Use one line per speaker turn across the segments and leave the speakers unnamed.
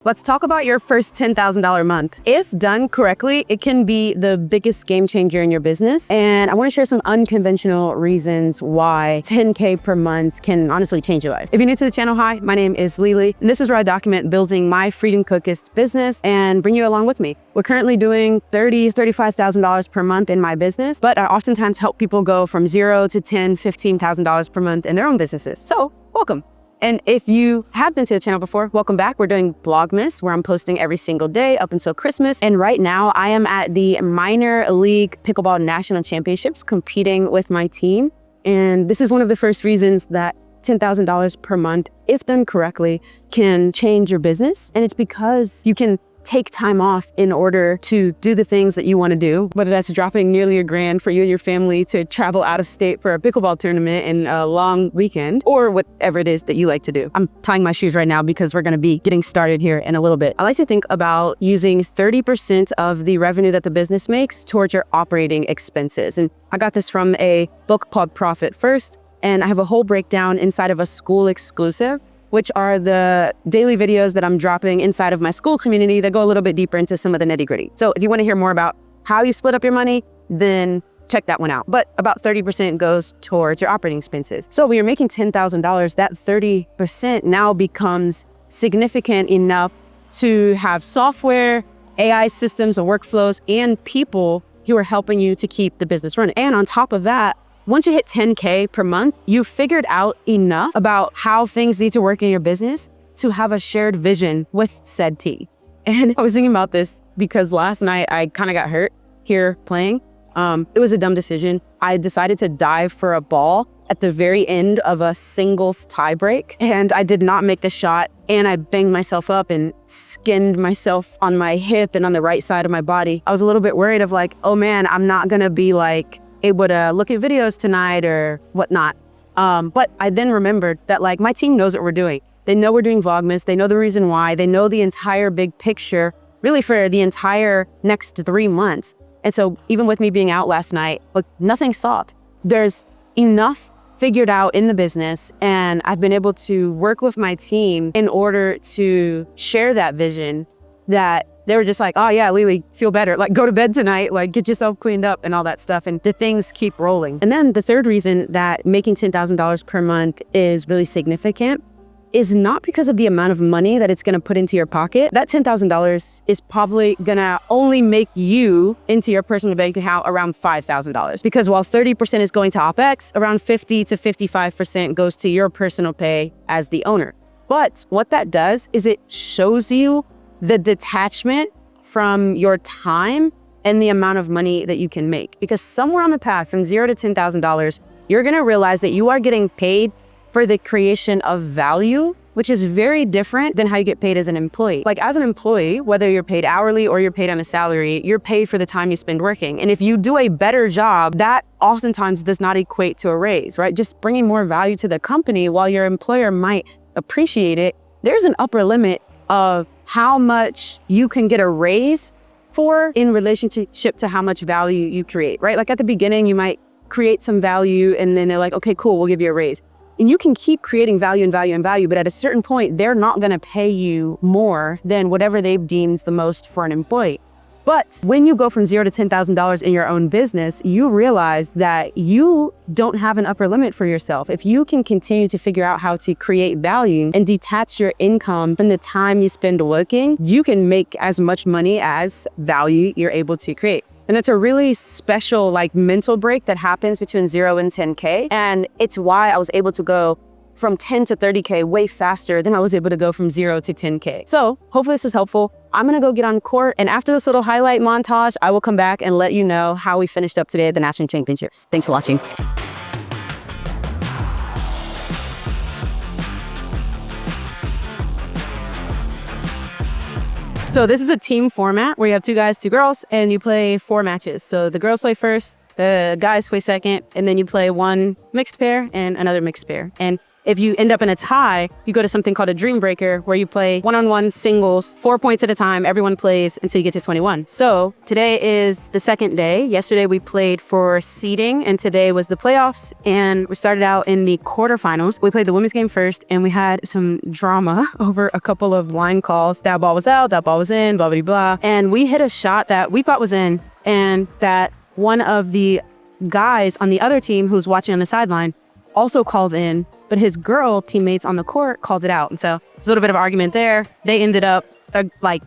Let's talk about your first $10,000 month. If done correctly, it can be the biggest game changer in your business. And I want to share some unconventional reasons why 10K per month can honestly change your life. If you're new to the channel, hi, my name is Lili, and this is where I document building my freedom-focused business and bring you along with me. We're currently doing $30,000, $35,000 per month in my business, but I oftentimes help people go from $0 to $10,000, $15,000 per month in their own businesses. So welcome. And if you have been to the channel before, welcome back. We're doing Vlogmas, where I'm posting every single day up until Christmas. And right now I am at the minor league pickleball national championships competing with my team. And this is one of the first reasons that $10,000 per month, if done correctly, can change your business. And it's because you can take time off in order to do the things that you want to do, whether that's dropping nearly $1,000 for you and your family to travel out of state for a pickleball tournament in a long weekend, or whatever it is that you like to do. I'm tying my shoes right now because we're going to be getting started here in a little bit. I like to think about using 30% of the revenue that the business makes towards your operating expenses. And I got this from a book called Profit First, and I have a whole breakdown inside of a school exclusive, which are the daily videos that I'm dropping inside of my school community that go a little bit deeper into some of the nitty-gritty. So if you want to hear more about how you split up your money, then check that one out. But about 30% goes towards your operating expenses. So when you're making $10,000, that 30% now becomes significant enough to have software, AI systems and workflows, and people who are helping you to keep the business running. And on top of that, once you hit 10K per month, you figured out enough about how things need to work in your business to have a shared vision with said team. And I was thinking about this because last night I kind of got hurt here playing. It was a dumb decision. I decided to dive for a ball at the very end of a singles tie break, and I did not make the shot, and I banged myself up and skinned myself on my hip and on the right side of my body. I was a little bit worried of like, oh man, I'm not gonna be like able to look at videos tonight or whatnot. But I then remembered that like my team knows what we're doing. They know we're doing Vlogmas. They know the reason why. They know the entire big picture, really for the entire next 3 months. And so even with me being out last night, look, nothing stopped. There's enough figured out in the business, and I've been able to work with my team in order to share that vision that they were just like, oh yeah, Lili, feel better. Like go to bed tonight, like get yourself cleaned up and all that stuff. And the things keep rolling. And then the third reason that making $10,000 per month is really significant is not because of the amount of money that it's gonna put into your pocket. That $10,000 is probably gonna only make you into your personal bank account around $5,000. Because while 30% is going to OpEx, around 50 to 55% goes to your personal pay as the owner. But what that does is it shows you the detachment from your time and the amount of money that you can make. Because somewhere on the path from $0 to $10,000, you're gonna realize that you are getting paid for the creation of value, which is very different than how you get paid as an employee. Like as an employee, whether you're paid hourly or you're paid on a salary, you're paid for the time you spend working. And if you do a better job, that oftentimes does not equate to a raise, right? Just bringing more value to the company, while your employer might appreciate it, there's an upper limit of how much you can get a raise for in relationship to how much value you create, right? Like at the beginning, you might create some value and then they're like, okay, cool, we'll give you a raise. And you can keep creating value and value and value, but at a certain point, they're not gonna pay you more than whatever they've deemed the most for an employee. But when you go from $0 to $10,000 in your own business, you realize that you don't have an upper limit for yourself. If you can continue to figure out how to create value and detach your income from the time you spend working, you can make as much money as value you're able to create. And it's a really special like mental break that happens between 0 and 10K. And it's why I was able to go from 10 to 30K way faster than I was able to go from 0 to 10K. So hopefully this was helpful. I'm gonna go get on court, and after this little highlight montage, I will come back and let you know how we finished up today at the National Championships. Thanks for watching. So this is a team format where you have 2 guys, 2 girls, and you play 4 matches. So the girls play first, the guys play second, and then you play one mixed pair and another mixed pair. And If you end up in a tie, you go to something called a dream breaker, where you play one-on-one singles, 4 points at a time. Everyone plays until you get to 21. So today is the second day. Yesterday we played for seeding, and today was the playoffs. And we started out in the quarterfinals. We played the women's game first, and we had some drama over a couple of line calls. That ball was out, that ball was in, blah, blah, blah. And we hit a shot that we thought was in, and that one of the guys on the other team who's watching on the sideline also called in, but his girl teammates on the court called it out. And so there's a little bit of argument there. They ended up,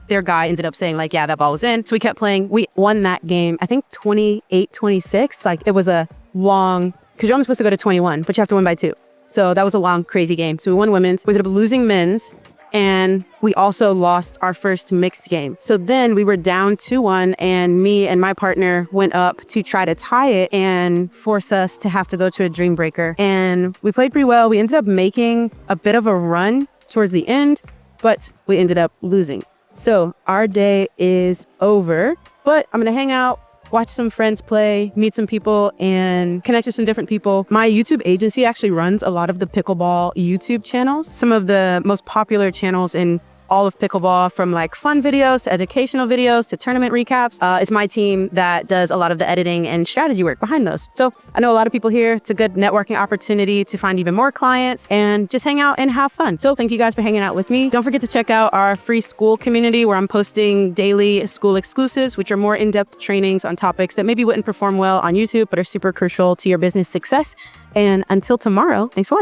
their guy ended up saying yeah, that ball was in. So we kept playing. We won that game, I think 28-26. It was a long, because you're only supposed to go to 21, but you have to win by 2. So that was a long, crazy game. So we won women's. We ended up losing men's. And we also lost our first mixed game. So then we were down 2-1, and me and my partner went up to try to tie it and force us to have to go to a dream breaker. And we played pretty well. We ended up making a bit of a run towards the end, but we ended up losing. So our day is over, but I'm gonna hang out, watch some friends play, meet some people, and connect with some different people. My YouTube agency actually runs a lot of the pickleball YouTube channels. Some of the most popular channels in all of pickleball, from fun videos to educational videos to tournament recaps. It's my team that does a lot of the editing and strategy work behind those. So I know a lot of people here. It's a good networking opportunity to find even more clients and just hang out and have fun. So thank you guys for hanging out with me. Don't forget to check out our free school community, where I'm posting daily school exclusives, which are more in-depth trainings on topics that maybe wouldn't perform well on YouTube, but are super crucial to your business success. And until tomorrow, thanks for watching.